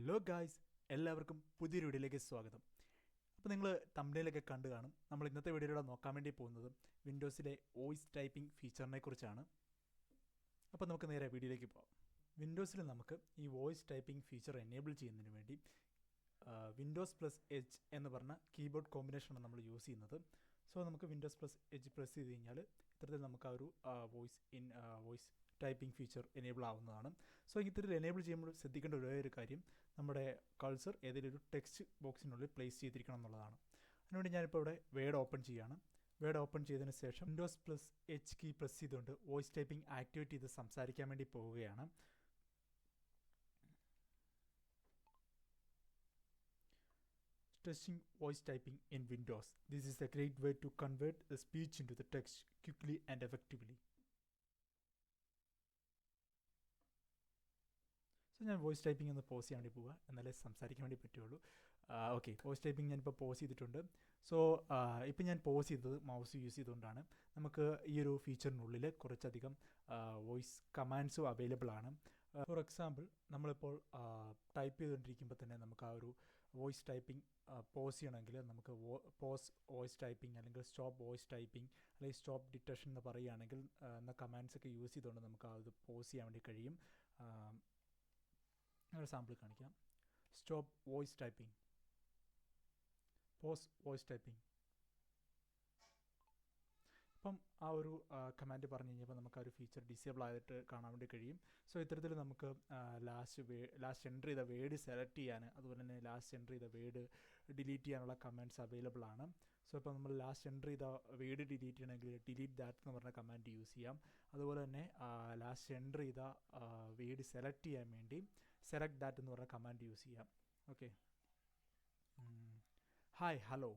Hello guys, എല്ലാവർക്കും പുതിയൊരു വീഡിയോയിലേക്ക് സ്വാഗതം. അപ്പോൾ നിങ്ങൾ തംബ്നെയിലൊക്കെ കണ്ടു കാണും. നമ്മൾ ഇന്നത്തെ വീഡിയോയിലൂടെ നോക്കാൻ വേണ്ടി പോകുന്നത് വിൻഡോസിലെ വോയിസ് ടൈപ്പിംഗ് ഫീച്ചറിനെ കുറിച്ചാണ്. അപ്പോൾ നമുക്ക് നേരെ വീഡിയോയിലേക്ക് പോകാം. വിൻഡോസിൽ നമുക്ക് ഈ വോയിസ് ടൈപ്പിംഗ് ഫീച്ചർ എനേബിൾ ചെയ്യുന്നതിന് വേണ്ടി വിൻഡോസ് പ്ലസ് എച്ച് എന്ന് പറഞ്ഞ കീബോർഡ് കോമ്പിനേഷനാണ് നമ്മൾ യൂസ് ചെയ്യുന്നത്. സോ നമുക്ക് വിൻഡോസ് പ്ലസ് എച്ച് പ്രസ് ചെയ്ത് കഴിഞ്ഞാൽ ഇത്തരത്തിൽ നമുക്ക് ആ ഒരു വോയിസ് ടൈപ്പിംഗ് ഫീച്ചർ എനേബിൾ ആവുന്നതാണ്. സോ ഇത്തരത്തിൽ എനേബിൾ ചെയ്യുമ്പോൾ ശ്രദ്ധിക്കേണ്ട ഒരു കാര്യം, നമ്മുടെ കൾസർ ഏതെങ്കിലും ഒരു ടെക്സ്റ്റ് ബോക്സിനുള്ളിൽ പ്ലേസ് ചെയ്തിരിക്കണം എന്നുള്ളതാണ്. അതിനുവേണ്ടി ഞാനിപ്പോൾ ഇവിടെ വേഡ് ഓപ്പൺ ചെയ്യുകയാണ്. വേഡ് ഓപ്പൺ ചെയ്തതിന് ശേഷം windows plus H key press ചെയ്തുകൊണ്ട് വോയിസ് ടൈപ്പിംഗ് ആക്ടിവേറ്റ് ചെയ്ത് സംസാരിക്കാൻ വേണ്ടി പോവുകയാണ്. Testing voice typing in Windows. This is a great way to convert the speech into the text quickly and effectively. So ഞാൻ voice typing ഒന്ന് pose ചെയ്യാൻ വേണ്ടി പോവുക, എന്നാലേ സംസാരിക്കാൻ വേണ്ടി പറ്റുള്ളൂ. ഓക്കെ, വോയിസ് ടൈപ്പിംഗ് ഞാനിപ്പോൾ പോസ് ചെയ്തിട്ടുണ്ട്. സോ ഇപ്പം ഞാൻ പോസ് ചെയ്തത് മൗസ് യൂസ് ചെയ്തുകൊണ്ടാണ്. നമുക്ക് ഈ ഒരു ഫീച്ചറിനുള്ളിൽ കുറച്ചധികം വോയിസ് കമാൻഡ്സും അവൈലബിൾ ആണ്. ഫോർ എക്സാമ്പിൾ, നമ്മളിപ്പോൾ ടൈപ്പ് ചെയ്തുകൊണ്ടിരിക്കുമ്പോൾ തന്നെ നമുക്ക് ആ ഒരു വോയിസ് ടൈപ്പിംഗ് പോസ് ചെയ്യണമെങ്കിൽ നമുക്ക് പോസ് വോയിസ് ടൈപ്പിംഗ് അല്ലെങ്കിൽ സ്റ്റോപ്പ് വോയിസ് ടൈപ്പിംഗ് അല്ലെങ്കിൽ സ്റ്റോപ്പ് ഡിറ്റക്ഷൻ എന്ന് പറയുകയാണെങ്കിൽ എന്ന കമാൻഡ്സ് ഒക്കെ യൂസ് ചെയ്തുകൊണ്ട് നമുക്ക് അത് പോസ് ചെയ്യാൻ വേണ്ടി കഴിയും. ഒരു സാമ്പിൾ കാണിക്കാം. Stop voice typing, pause voice typing. അപ്പം ആ ഒരു കമാൻഡ് പറഞ്ഞു കഴിഞ്ഞപ്പോൾ നമുക്ക് ആ ഒരു ഫീച്ചർ ഡിസേബിൾ ആയിട്ട് കാണാൻ വേണ്ടി കഴിയും. സോ ഇത്തരത്തിൽ നമുക്ക് ലാസ്റ്റ് എൻ്റർ ചെയ്ത വേർഡ് സെലക്ട് ചെയ്യാൻ, അതുപോലെ തന്നെ ലാസ്റ്റ് എൻ്റർ ചെയ്ത വേർഡ് ഡിലീറ്റ് ചെയ്യാനുള്ള കമാൻഡ്സ് അവൈലബിൾ ആണ്. സോ ഇപ്പോൾ നമ്മൾ ലാസ്റ്റ് എൻ്റർ ചെയ്ത വേർഡ് ഡിലീറ്റ് ചെയ്യണമെങ്കിൽ ഡിലീറ്റ് ദാറ്റ് എന്ന് പറഞ്ഞ കമാൻഡ് യൂസ് ചെയ്യാം. അതുപോലെ തന്നെ ലാസ്റ്റ് എൻ്റർ ചെയ്ത വേർഡ് സെലക്ട് ചെയ്യാൻ വേണ്ടി സെലക്ട് ദാറ്റ് എന്ന് പറഞ്ഞ കമാൻഡ് യൂസ് ചെയ്യാം. Okay, hi hello.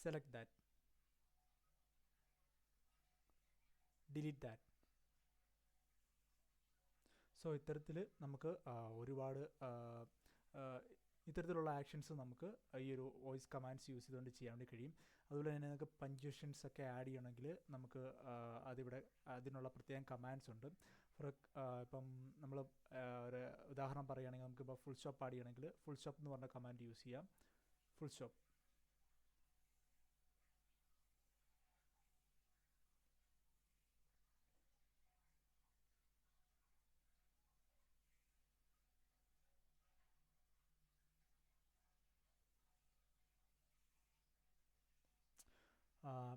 Select that, delete that. So ഇത്തരത്തിൽ നമുക്ക് ഒരുപാട് ഇത്തരത്തിലുള്ള ആക്ഷൻസ് നമുക്ക് ഈ ഒരു വോയിസ് കമാൻഡ്സ് യൂസ് ചെയ്തുകൊണ്ട് ചെയ്യാൻ വേണ്ടി കഴിയും. അതുപോലെ തന്നെ നമുക്ക് പഞ്ച്വേഷൻസ് ഒക്കെ ആഡ് ചെയ്യണമെങ്കിൽ നമുക്ക് അതിവിടെ അതിനുള്ള പ്രത്യേകം കമാൻഡ്സ് ഉണ്ട്. ഇപ്പം നമ്മൾ ഒരു ഉദാഹരണം പറയുകയാണെങ്കിൽ നമുക്കിപ്പോൾ ഫുൾ സ്റ്റോപ്പ് ആഡ് ചെയ്യണമെങ്കിൽ ഫുൾ സ്റ്റോപ്പ് എന്ന് പറഞ്ഞ കമാൻഡ് യൂസ് ചെയ്യാം. Full stop.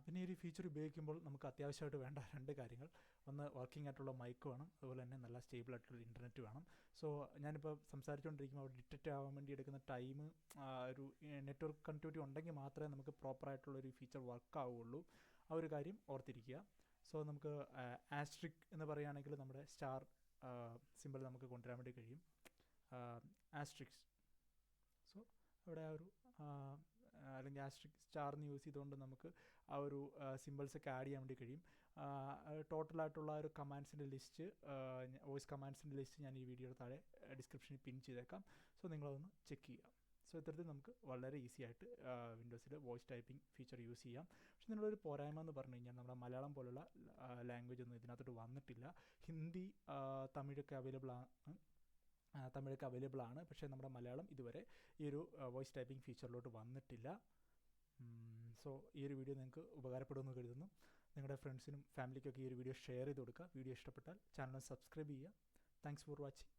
പിന്നെ ഈ ഒരു ഫീച്ചർ ഉപയോഗിക്കുമ്പോൾ നമുക്ക് അത്യാവശ്യമായിട്ട് വേണ്ട രണ്ട് കാര്യങ്ങൾ, ഒന്ന് വർക്കിംഗ് ആയിട്ടുള്ള മൈക്ക് വേണം, അതുപോലെ തന്നെ നല്ല സ്റ്റേബിൾ ആയിട്ടുള്ള ഇൻ്റർനെറ്റ് വേണം. സോ ഞാനിപ്പോൾ സംസാരിച്ചുകൊണ്ടിരിക്കുമ്പോൾ അവിടെ ഡിറ്റക്റ്റ് ആവാൻ വേണ്ടി എടുക്കുന്ന ടൈം ഒരു നെറ്റ്വർക്ക് കണക്ടിവിറ്റി ഉണ്ടെങ്കിൽ മാത്രമേ നമുക്ക് പ്രോപ്പറായിട്ടുള്ളൊരു ഫീച്ചർ വർക്ക് ആവുകയുള്ളൂ. ആ ഒരു കാര്യം ഓർത്തിരിക്കുക. സോ നമുക്ക് ആസ്ട്രിക് എന്ന് പറയുകയാണെങ്കിൽ നമ്മുടെ സ്റ്റാർ സിമ്പിൾ നമുക്ക് കൊണ്ടുവരാൻ വേണ്ടി കഴിയും. ആസ്ട്രിക്സ്. സോ അവിടെ ആ ഒരു അല്ലെങ്കിൽ ആസ്ട്രിക് സ്റ്റാർന്ന് യൂസ് ചെയ്തുകൊണ്ട് നമുക്ക് ആ ഒരു സിമ്പിൾസൊക്കെ ആഡ് ചെയ്യാൻ വേണ്ടി കഴിയും. ടോട്ടലായിട്ടുള്ള ഒരു കമാൻഡ്സിൻ്റെ ലിസ്റ്റ്, വോയിസ് കമാൻഡ്സിൻ്റെ ലിസ്റ്റ് ഞാൻ ഈ വീഡിയോയുടെ താഴെ ഡിസ്ക്രിപ്ഷനിൽ പിൻ ചെയ്തേക്കാം. സോ നിങ്ങളതൊന്ന് ചെക്ക് ചെയ്യുക. സോ ഇത്തരത്തിൽ നമുക്ക് വളരെ ഈസി ആയിട്ട് വിൻഡോസിൽ വോയിസ് ടൈപ്പിംഗ് ഫീച്ചർ യൂസ് ചെയ്യാം. പക്ഷേ നിങ്ങളൊരു പോരായ്മ എന്ന് പറഞ്ഞു കഴിഞ്ഞാൽ നമ്മുടെ മലയാളം പോലുള്ള ലാംഗ്വേജ് ഒന്നും ഇതിനകത്തോട്ട് വന്നിട്ടില്ല. ഹിന്ദി, തമിഴൊക്കെ അവൈലബിൾ ആണ്. പക്ഷേ നമ്മുടെ മലയാളം ഇതുവരെ ഈ ഒരു വോയിസ് ടൈപ്പിംഗ് ഫീച്ചറിലോട്ട് വന്നിട്ടില്ല. സോ ഈ ഒരു വീഡിയോ നിങ്ങൾക്ക് ഉപകാരപ്പെടുമെന്ന് കരുതുന്നു. നിങ്ങളുടെ ഫ്രണ്ട്സിനും ഫാമിലിക്കൊക്കെ ഈ ഒരു വീഡിയോ ഷെയർ ചെയ്ത് കൊടുക്കുക. വീഡിയോ ഇഷ്ടപ്പെട്ടാൽ ചാനൽ സബ്സ്ക്രൈബ് ചെയ്യുക. Thanks for watching.